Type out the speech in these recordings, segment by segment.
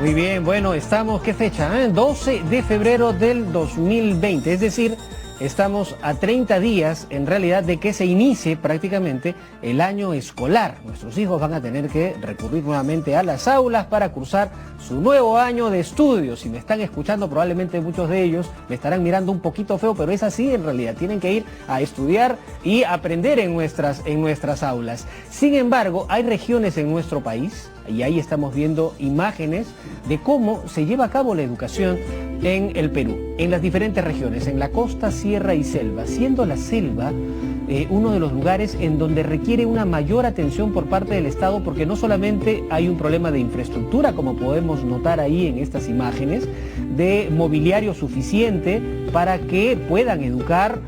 Muy bien, bueno, estamos, ¿qué fecha? 12 de febrero del 2020, es decir, estamos a 30 días en realidad de que se inicie prácticamente el año escolar. Nuestros hijos van a tener que recurrir nuevamente a las aulas para cursar su nuevo año de estudios. Si me están escuchando, probablemente muchos de ellos me estarán mirando un poquito feo, pero es así en realidad. Tienen que ir a estudiar y aprender en nuestras aulas. Sin embargo, hay regiones en nuestro país, y ahí estamos viendo imágenes de cómo se lleva a cabo la educación en el Perú, en las diferentes regiones, en la costa, sierra y selva, siendo la selva uno de los lugares en donde requiere una mayor atención por parte del Estado, porque no solamente hay un problema de infraestructura, como podemos notar ahí en estas imágenes, de mobiliario suficiente para que puedan educar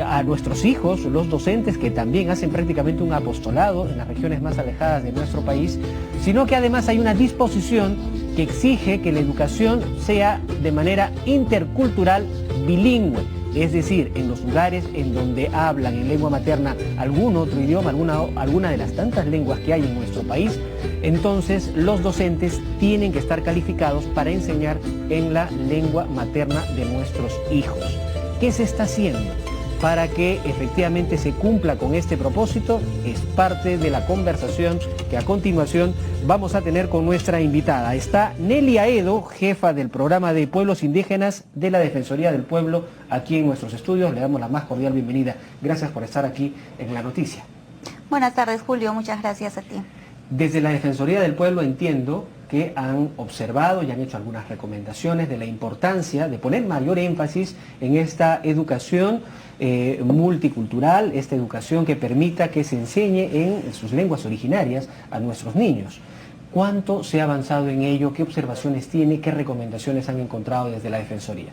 a nuestros hijos, los docentes que también hacen prácticamente un apostolado en las regiones más alejadas de nuestro país, sino que además hay una disposición que exige que la educación sea de manera intercultural bilingüe, es decir, en los lugares en donde hablan en lengua materna algún otro idioma, alguna de las tantas lenguas que hay en nuestro país, entonces los docentes tienen que estar calificados para enseñar en la lengua materna de nuestros hijos. ¿Qué se está haciendo para que efectivamente se cumpla con este propósito? Es parte de la conversación que a continuación vamos a tener con nuestra invitada. Está Nelly Aedo, jefa del programa de pueblos indígenas de la Defensoría del Pueblo, aquí en nuestros estudios. Le damos la más cordial bienvenida. Gracias por estar aquí en La Noticia. Buenas tardes, Julio. Muchas gracias a ti. Desde la Defensoría del Pueblo entiendo que han observado y han hecho algunas recomendaciones de la importancia de poner mayor énfasis en esta educación multicultural, esta educación que permita que se enseñe en sus lenguas originarias a nuestros niños. ¿Cuánto se ha avanzado en ello? ¿Qué observaciones tiene? ¿Qué recomendaciones han encontrado desde la Defensoría?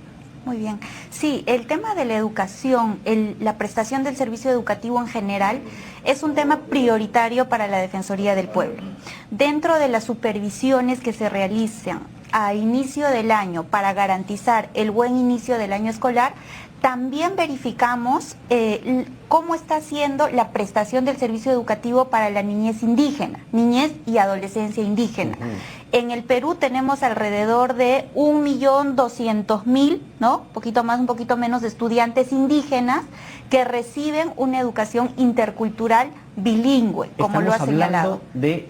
Muy bien. Sí, el tema de la educación, la prestación del servicio educativo en general, es un tema prioritario para la Defensoría del Pueblo. Dentro de las supervisiones que se realizan a inicio del año para garantizar el buen inicio del año escolar, también verificamos cómo está siendo la prestación del servicio educativo para la niñez indígena, niñez y adolescencia indígena. En el Perú tenemos alrededor de 1.200.000, ¿no? Un poquito más, un poquito menos de estudiantes indígenas que reciben una educación intercultural bilingüe, como lo ha señalado. Estamos hablando de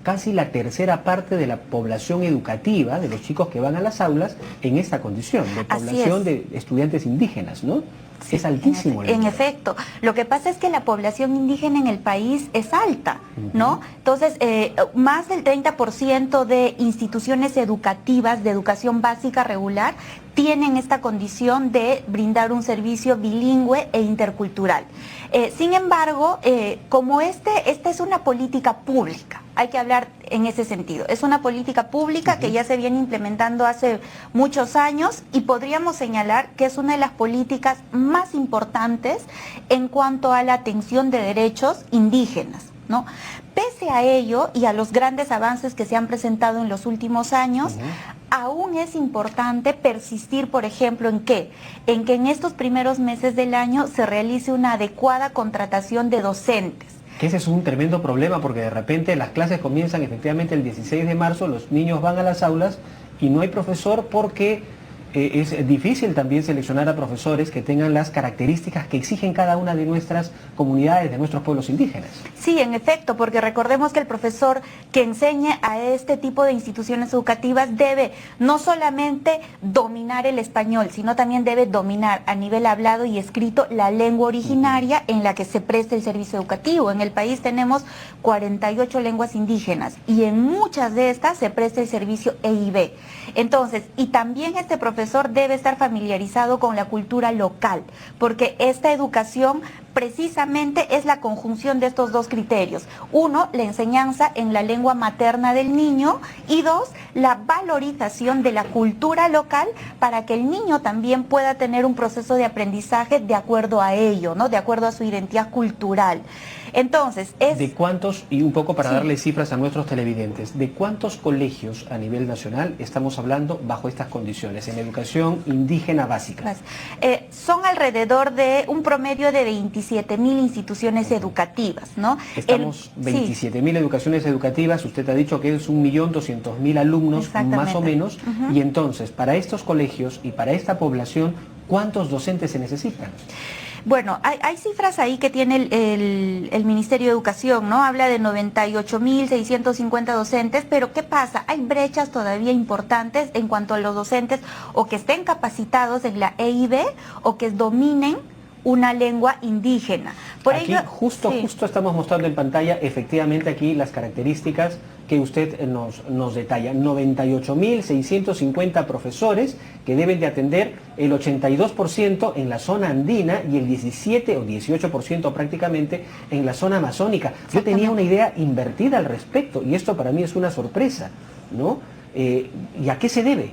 casi la tercera parte de la población educativa, de los chicos que van a las aulas, en esta condición, de población de estudiantes indígenas, ¿no? Sí, es altísimo. En efecto, lo que pasa es que la población indígena en el país es alta, ¿no? Entonces, más del 30% de instituciones educativas de educación básica regular tienen esta condición de brindar un servicio bilingüe e intercultural. Sin embargo, como esta es una política pública, hay que hablar en ese sentido. Es una política pública que ya se viene implementando hace muchos años y podríamos señalar que es una de las políticas más importantes en cuanto a la atención de derechos indígenas, ¿no? Pese a ello y a los grandes avances que se han presentado en los últimos años, aún es importante persistir, por ejemplo, ¿en qué? En que en estos primeros meses del año se realice una adecuada contratación de docentes. Que ese es un tremendo problema, porque de repente las clases comienzan efectivamente el 16 de marzo, los niños van a las aulas y no hay profesor porque es difícil también seleccionar a profesores que tengan las características que exigen cada una de nuestras comunidades, de nuestros pueblos indígenas. Sí, en efecto, porque recordemos que el profesor que enseñe a este tipo de instituciones educativas debe no solamente dominar el español, sino también debe dominar a nivel hablado y escrito la lengua originaria en la que se presta el servicio educativo. En el país tenemos 48 lenguas indígenas y en muchas de estas se presta el servicio EIB. Entonces, y también este profesor debe estar familiarizado con la cultura local, porque esta educación precisamente es la conjunción de estos dos criterios. Uno, la enseñanza en la lengua materna del niño, y dos, la valorización de la cultura local para que el niño también pueda tener un proceso de aprendizaje de acuerdo a ello, ¿no? De acuerdo a su identidad cultural. Entonces, ¿de cuántos, y un poco para darle cifras a nuestros televidentes, de cuántos colegios a nivel nacional estamos hablando bajo estas condiciones, en educación indígena básica? Son alrededor de un promedio de 25 27.000 instituciones educativas, ¿no? Estamos 27.000 educaciones educativas, usted ha dicho que es 1.200.000 alumnos más o menos, y entonces, para estos colegios y para esta población, ¿cuántos docentes se necesitan? Bueno, hay cifras ahí que tiene el Ministerio de Educación, ¿no? Habla de 98.650 docentes, pero ¿qué pasa? Hay brechas todavía importantes en cuanto a los docentes o que estén capacitados en la EIB o que dominen una lengua indígena. Por aquí ello, justo estamos mostrando en pantalla efectivamente aquí las características que usted nos detalla. 98.650 profesores que deben de atender el 82% en la zona andina y el 17 o 18% prácticamente en la zona amazónica. Yo tenía una idea invertida al respecto y esto para mí es una sorpresa, ¿no? ¿Y a qué se debe?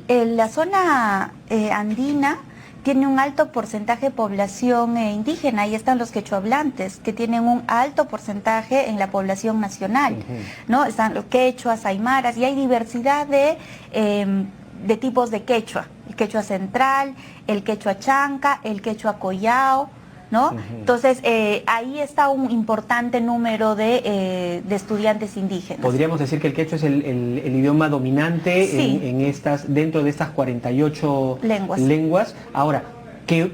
La zona andina tiene un alto porcentaje de población indígena, ahí están los quechuahablantes, que tienen un alto porcentaje en la población nacional, ¿no? Están los quechuas, aymaras, y hay diversidad de tipos de quechua, el quechua central, el quechua chanca, el quechua collao, ¿no? Entonces, ahí está un importante número de estudiantes indígenas. Podríamos decir que el quechua es el idioma dominante dentro de estas 48 lenguas. Ahora,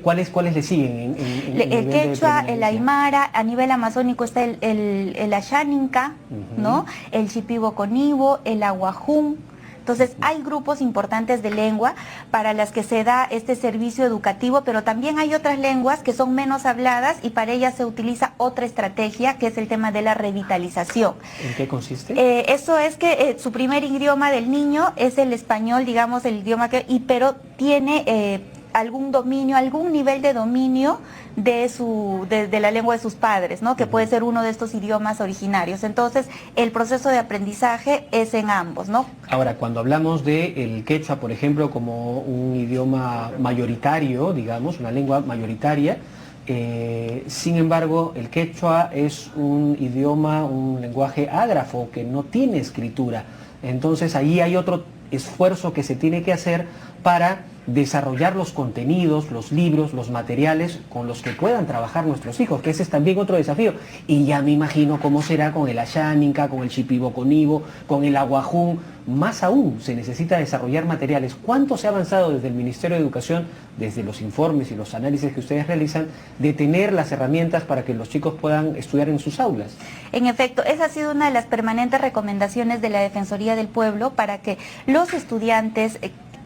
¿cuáles le siguen? El quechua, el aymara, a nivel amazónico está el ashaninka, ¿no? El shipibo-conibo, el aguajún. Entonces, hay grupos importantes de lengua para las que se da este servicio educativo, pero también hay otras lenguas que son menos habladas y para ellas se utiliza otra estrategia, que es el tema de la revitalización. ¿En qué consiste? Eso es que su primer idioma del niño es el español, digamos, el idioma pero tiene algún dominio, algún nivel de dominio de la lengua de sus padres, ¿no? Que puede ser uno de estos idiomas originarios. Entonces, el proceso de aprendizaje es en ambos, ¿no? Ahora, cuando hablamos del quechua, por ejemplo, como un idioma mayoritario, digamos, una lengua mayoritaria, sin embargo, el quechua es un idioma, un lenguaje ágrafo que no tiene escritura. Entonces, ahí hay otro esfuerzo que se tiene que hacer para desarrollar los contenidos, los libros, los materiales con los que puedan trabajar nuestros hijos, que ese es también otro desafío. Y ya me imagino cómo será con el ashaninka, con el shipibo-conibo, con el aguajún. Más aún, se necesita desarrollar materiales. ¿Cuánto se ha avanzado desde el Ministerio de Educación, desde los informes y los análisis que ustedes realizan, de tener las herramientas para que los chicos puedan estudiar en sus aulas? En efecto, esa ha sido una de las permanentes recomendaciones de la Defensoría del Pueblo para que los estudiantes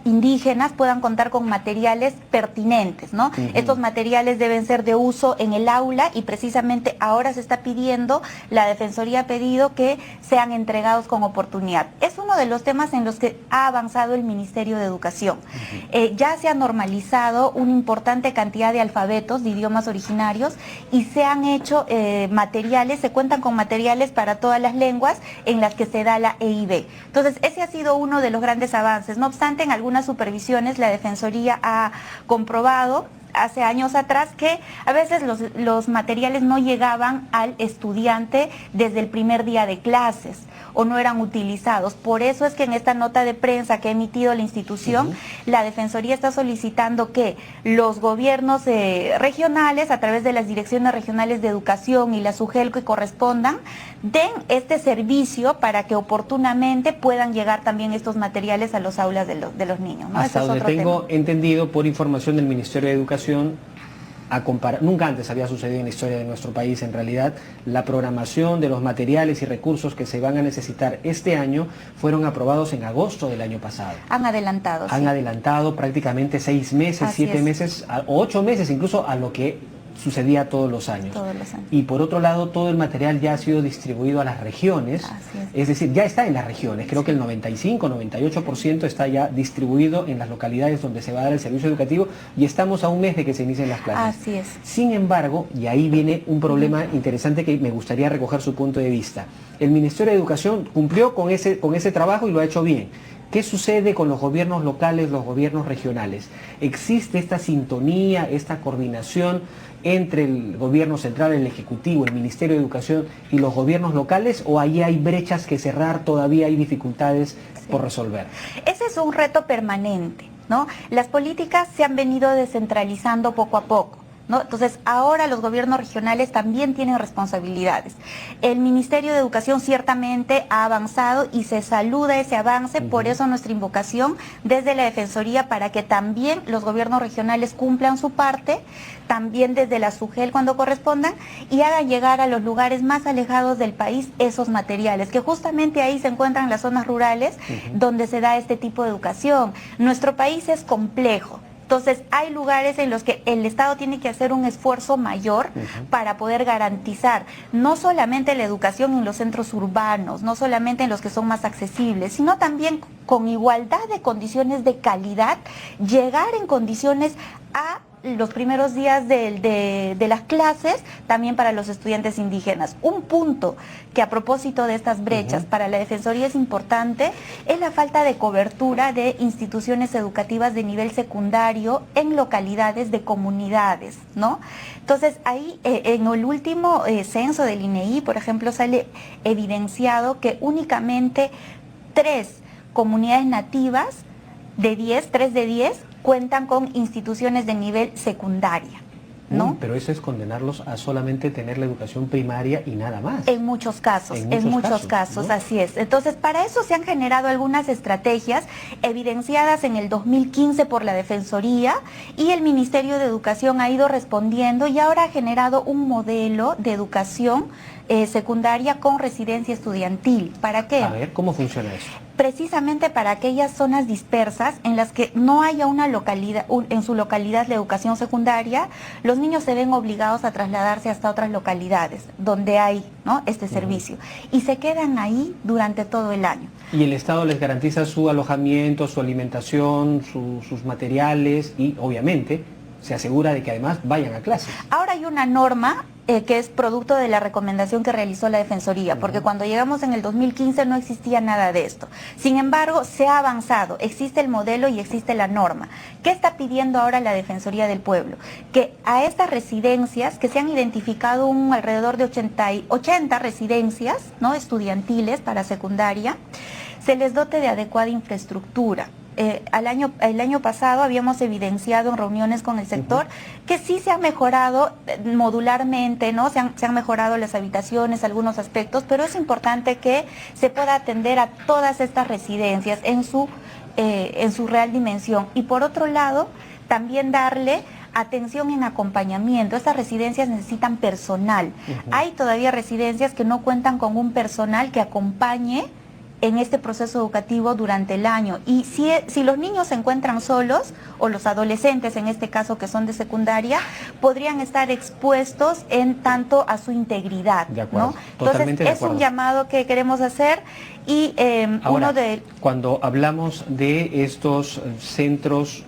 indígenas puedan contar con materiales pertinentes, ¿no? Estos materiales deben ser de uso en el aula y precisamente ahora se está pidiendo, la Defensoría ha pedido que sean entregados con oportunidad. Es uno de los temas en los que ha avanzado el Ministerio de Educación. Ya se ha normalizado una importante cantidad de alfabetos de idiomas originarios y se han hecho materiales, se cuentan con materiales para todas las lenguas en las que se da la EIB. Entonces, ese ha sido uno de los grandes avances. No obstante, en algunas supervisiones la Defensoría ha comprobado hace años atrás que a veces los materiales no llegaban al estudiante desde el primer día de clases o no eran utilizados. Por eso es que en esta nota de prensa que ha emitido la institución, la Defensoría está solicitando que los gobiernos regionales, a través de las direcciones regionales de educación y la SUGEL que correspondan, den este servicio para que oportunamente puedan llegar también estos materiales a los aulas de los niños, ¿no? Hasta donde tengo entendido por información del Ministerio de Educación, nunca antes había sucedido en la historia de nuestro país, en realidad, la programación de los materiales y recursos que se van a necesitar este año fueron aprobados en agosto del año pasado. Han adelantado. Han adelantado prácticamente 6 meses, 7 meses, o 8 meses incluso a lo que sucedía todos los años. Y por otro lado, todo el material ya ha sido distribuido a las regiones, es decir, ya está en las regiones. Creo que el 95-98% está ya distribuido en las localidades donde se va a dar el servicio educativo y estamos a un mes de que se inicien las clases. Así es. Sin embargo, y ahí viene un problema interesante que me gustaría recoger su punto de vista. El Ministerio de Educación cumplió con ese trabajo y lo ha hecho bien. ¿Qué sucede con los gobiernos locales, los gobiernos regionales? ¿Existe esta sintonía, esta coordinación entre el gobierno central, el ejecutivo, el Ministerio de Educación y los gobiernos locales, o ahí hay brechas que cerrar, todavía hay dificultades por resolver? Ese es un reto permanente, ¿no? Las políticas se han venido descentralizando poco a poco. ¿no? Entonces, ahora los gobiernos regionales también tienen responsabilidades. El Ministerio de Educación ciertamente ha avanzado y se saluda ese avance, por eso nuestra invocación desde la Defensoría para que también los gobiernos regionales cumplan su parte, también desde la SUGEL cuando correspondan, y hagan llegar a los lugares más alejados del país esos materiales, que justamente ahí se encuentran las zonas rurales donde se da este tipo de educación. Nuestro país es complejo. Entonces, hay lugares en los que el Estado tiene que hacer un esfuerzo mayor para poder garantizar no solamente la educación en los centros urbanos, no solamente en los que son más accesibles, sino también con igualdad de condiciones de calidad, llegar en condiciones a los primeros días de las clases también para los estudiantes indígenas. Un punto que a propósito de estas brechas para la Defensoría es importante es la falta de cobertura de instituciones educativas de nivel secundario en localidades de comunidades, ¿no? Entonces ahí en el último censo del INEI, por ejemplo, sale evidenciado que únicamente 3 comunidades nativas de 10, 3 de 10, cuentan con instituciones de nivel secundaria, ¿no? Pero eso es condenarlos a solamente tener la educación primaria y nada más. En muchos casos, ¿no? Así es. Entonces, para eso se han generado algunas estrategias evidenciadas en el 2015 por la Defensoría, y el Ministerio de Educación ha ido respondiendo y ahora ha generado un modelo de educación secundaria con residencia estudiantil. ¿Para qué? A ver, ¿cómo funciona eso? Precisamente para aquellas zonas dispersas en las que no haya una localidad, en su localidad la educación secundaria, los niños se ven obligados a trasladarse hasta otras localidades donde hay, ¿no?, este servicio, y se quedan ahí durante todo el año. ¿Y el Estado les garantiza su alojamiento, su alimentación, sus materiales y obviamente se asegura de que además vayan a clases? Ahora hay una norma que es producto de la recomendación que realizó la Defensoría, porque cuando llegamos en el 2015 no existía nada de esto. Sin embargo, se ha avanzado, existe el modelo y existe la norma. ¿Qué está pidiendo ahora la Defensoría del Pueblo? Que a estas residencias, que se han identificado alrededor de 80 residencias, ¿no?, estudiantiles para secundaria, se les dote de adecuada infraestructura. El año pasado habíamos evidenciado en reuniones con el sector que sí se ha mejorado modularmente, ¿no? Se han mejorado las habitaciones, algunos aspectos, pero es importante que se pueda atender a todas estas residencias en su real dimensión. Y por otro lado, también darle atención en acompañamiento. Estas residencias necesitan personal. Hay todavía residencias que no cuentan con un personal que acompañe en este proceso educativo durante el año. Y si los niños se encuentran solos, o los adolescentes en este caso que son de secundaria, podrían estar expuestos en tanto a su integridad, de acuerdo, ¿no? Entonces es un llamado que queremos hacer. Y ahora, cuando hablamos de estos centros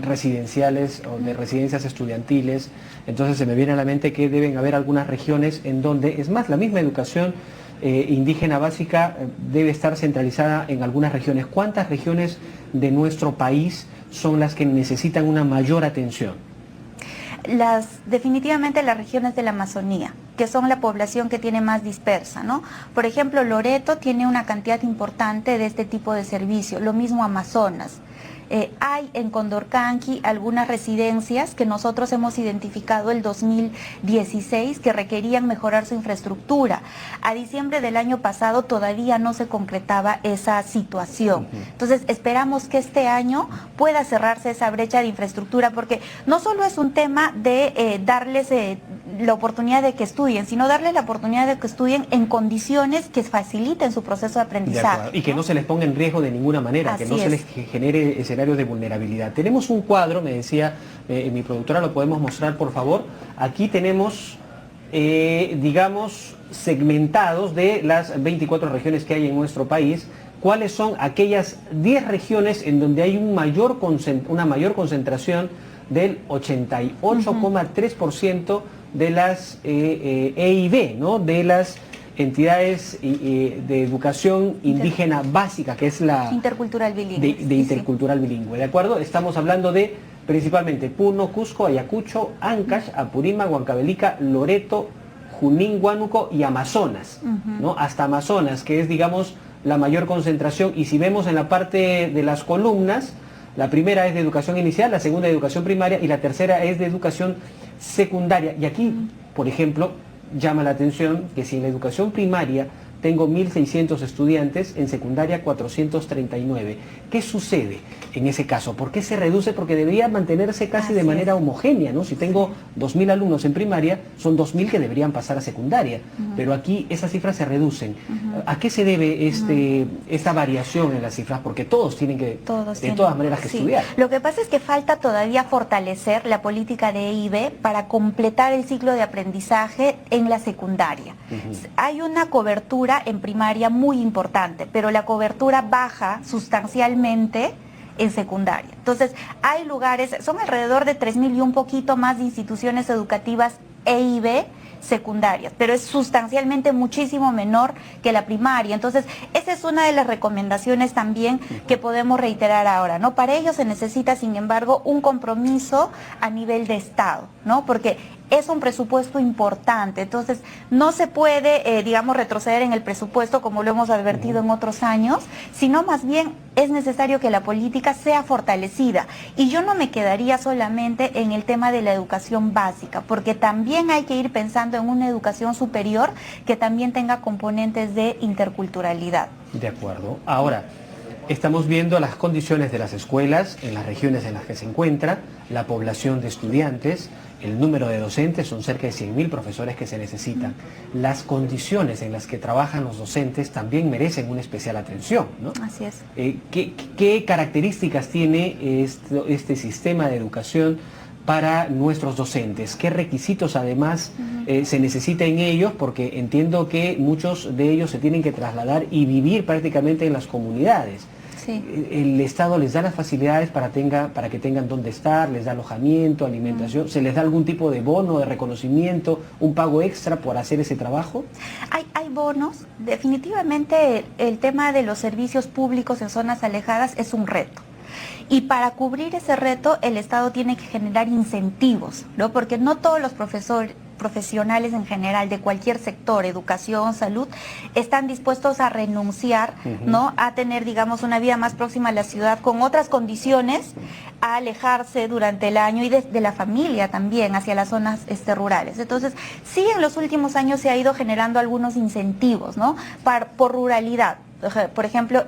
residenciales o de residencias estudiantiles, entonces se me viene a la mente que deben haber algunas regiones en donde, es más, la misma educación indígena básica debe estar centralizada en algunas regiones. ¿Cuántas regiones de nuestro país son las que necesitan una mayor atención? Definitivamente las regiones de la Amazonía, que son la población que tiene más dispersa, ¿no? Por ejemplo, Loreto tiene una cantidad importante de este tipo de servicio, lo mismo Amazonas. Hay en Condorcanqui algunas residencias que nosotros hemos identificado el 2016 que requerían mejorar su infraestructura. A diciembre del año pasado todavía no se concretaba esa situación. Entonces esperamos que este año pueda cerrarse esa brecha de infraestructura, porque no solo es un tema de darles la oportunidad de que estudien, sino darles la oportunidad de que estudien en condiciones que faciliten su proceso de aprendizaje. Y que no se les ponga en riesgo de ninguna manera, Así que no se les genere escenarios de vulnerabilidad. Tenemos un cuadro, me decía mi productora, lo podemos mostrar por favor. Aquí tenemos, digamos, segmentados de las 24 regiones que hay en nuestro país, cuáles son aquellas 10 regiones en donde hay una mayor concentración del 88,3% de las EIB, ¿no?, de las entidades de educación indígena básica, que es la intercultural bilingüe. De intercultural bilingüe, ¿de acuerdo? Estamos hablando de principalmente Puno, Cusco, Ayacucho, Ancash, Apurímac, Huancavelica, Loreto, Junín, Huánuco y Amazonas, ¿no? Hasta Amazonas, que es, digamos, la mayor concentración. Y si vemos en la parte de las columnas, La primera es de educación inicial, la segunda de educación primaria y la tercera es de educación secundaria. Y aquí, por ejemplo, llama la atención que si en la educación primaria tengo 1.600 estudiantes, en secundaria 439. ¿Qué sucede en ese caso? ¿Por qué se reduce? Porque debería mantenerse casi de manera homogénea, ¿no? Si tengo 2.000 alumnos en primaria, son 2.000 que deberían pasar a secundaria, pero aquí esas cifras se reducen. ¿A qué se debe esta variación en las cifras? Porque todos tienen que, de todas maneras, que estudiar. Lo que pasa es que falta todavía fortalecer la política de EIB para completar el ciclo de aprendizaje en la secundaria. Hay una cobertura en primaria muy importante, pero la cobertura baja sustancialmente en secundaria. Entonces, hay lugares, son alrededor de 3.000 y un poquito más de instituciones educativas EIB secundarias, pero es sustancialmente muchísimo menor que la primaria. Entonces, esa es una de las recomendaciones también que podemos reiterar ahora, ¿no? Para ello se necesita, sin embargo, un compromiso a nivel de Estado, ¿no? Porque es un presupuesto importante, entonces no se puede, digamos, retroceder en el presupuesto como lo hemos advertido en otros años, sino más bien es necesario que la política sea fortalecida. Y yo no me quedaría solamente en el tema de la educación básica, porque también hay que ir pensando en una educación superior que también tenga componentes de interculturalidad. De acuerdo. Ahora, estamos viendo las condiciones de las escuelas en las regiones en las que se encuentra, la población de estudiantes, el número de docentes, son cerca de 100.000 profesores que se necesitan. Las condiciones en las que trabajan los docentes también merecen una especial atención, ¿no? Así es. ¿Qué características tiene este sistema de educación para nuestros docentes? ¿Qué requisitos además se necesita en ellos? Porque entiendo que muchos de ellos se tienen que trasladar y vivir prácticamente en las comunidades. Sí. El Estado les da las facilidades para que tengan dónde estar, les da alojamiento, alimentación, ¿se les da algún tipo de bono, de reconocimiento, un pago extra por hacer ese trabajo? Hay bonos. Definitivamente el tema de los servicios públicos en zonas alejadas es un reto. Y para cubrir ese reto, el Estado tiene que generar incentivos, ¿no? Porque no todos los profesionales en general de cualquier sector, educación, salud, están dispuestos a renunciar, ¿no? A tener, digamos, una vida más próxima a la ciudad con otras condiciones, a alejarse durante el año y de la familia también hacia las zonas rurales. Entonces, sí, en los últimos años se ha ido generando algunos incentivos, ¿no? Por ruralidad. Por ejemplo,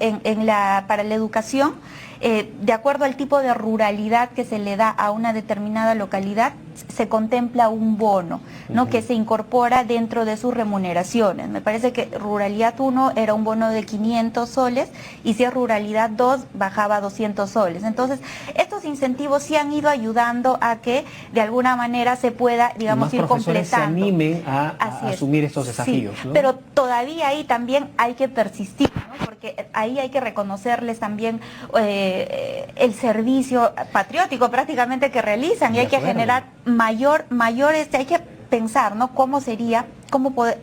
para la educación, de acuerdo al tipo de ruralidad que se le da a una determinada localidad, se contempla un bono, ¿no? Que se incorpora dentro de sus remuneraciones. Me parece que Ruralidad 1 era un bono de 500 soles y si es Ruralidad 2 bajaba a 200 soles. Entonces, estos incentivos sí han ido ayudando a que de alguna manera se pueda, digamos, ir completando. Se animen a asumir estos desafíos, sí, ¿no? Pero todavía ahí también hay que persistir, ¿no? Porque ahí hay que reconocerles también el servicio patriótico prácticamente que realizan y hay que generar hay que pensar, ¿no? Cómo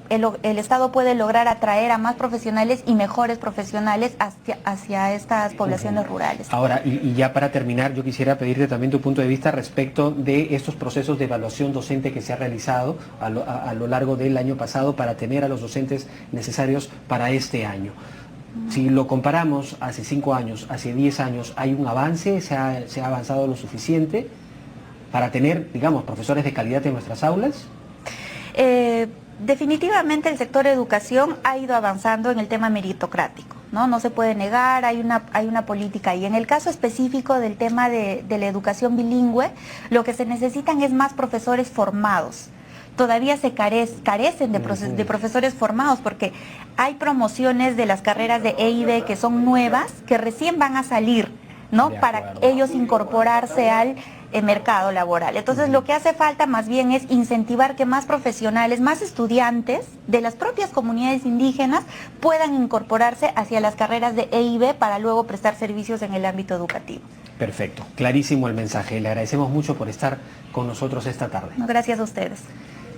el Estado puede lograr atraer a más profesionales y mejores profesionales hacia estas poblaciones rurales. Ahora, y ya para terminar, yo quisiera pedirte también tu punto de vista respecto de estos procesos de evaluación docente que se ha realizado a lo largo del año pasado para tener a los docentes necesarios para este año. Si lo comparamos hace 5 años, hace 10 años, ¿hay un avance? ¿Se ha avanzado lo suficiente para tener, digamos, profesores de calidad en nuestras aulas? Definitivamente el sector educación ha ido avanzando en el tema meritocrático, ¿no? No se puede negar, hay una política. Y en el caso específico del tema de la educación bilingüe, lo que se necesitan es más profesores formados. Todavía se carecen de profesores formados porque hay promociones de las carreras de EIB que son nuevas, que recién van a salir, ¿no? Para ellos incorporarse al mercado laboral. Entonces, lo que hace falta más bien es incentivar que más profesionales, más estudiantes de las propias comunidades indígenas puedan incorporarse hacia las carreras de EIB para luego prestar servicios en el ámbito educativo. Perfecto, clarísimo el mensaje. Le agradecemos mucho por estar con nosotros esta tarde. Gracias a ustedes.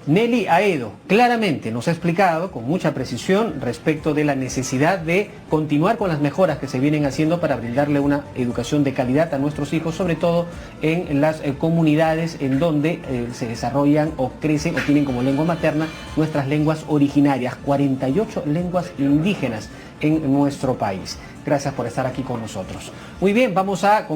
Nelly Aedo claramente nos ha explicado con mucha precisión respecto de la necesidad de continuar con las mejoras que se vienen haciendo para brindarle una educación de calidad a nuestros hijos, sobre todo en las comunidades en donde se desarrollan o crecen o tienen como lengua materna nuestras lenguas originarias, 48 lenguas indígenas en nuestro país. Gracias por estar aquí con nosotros. Muy bien, vamos a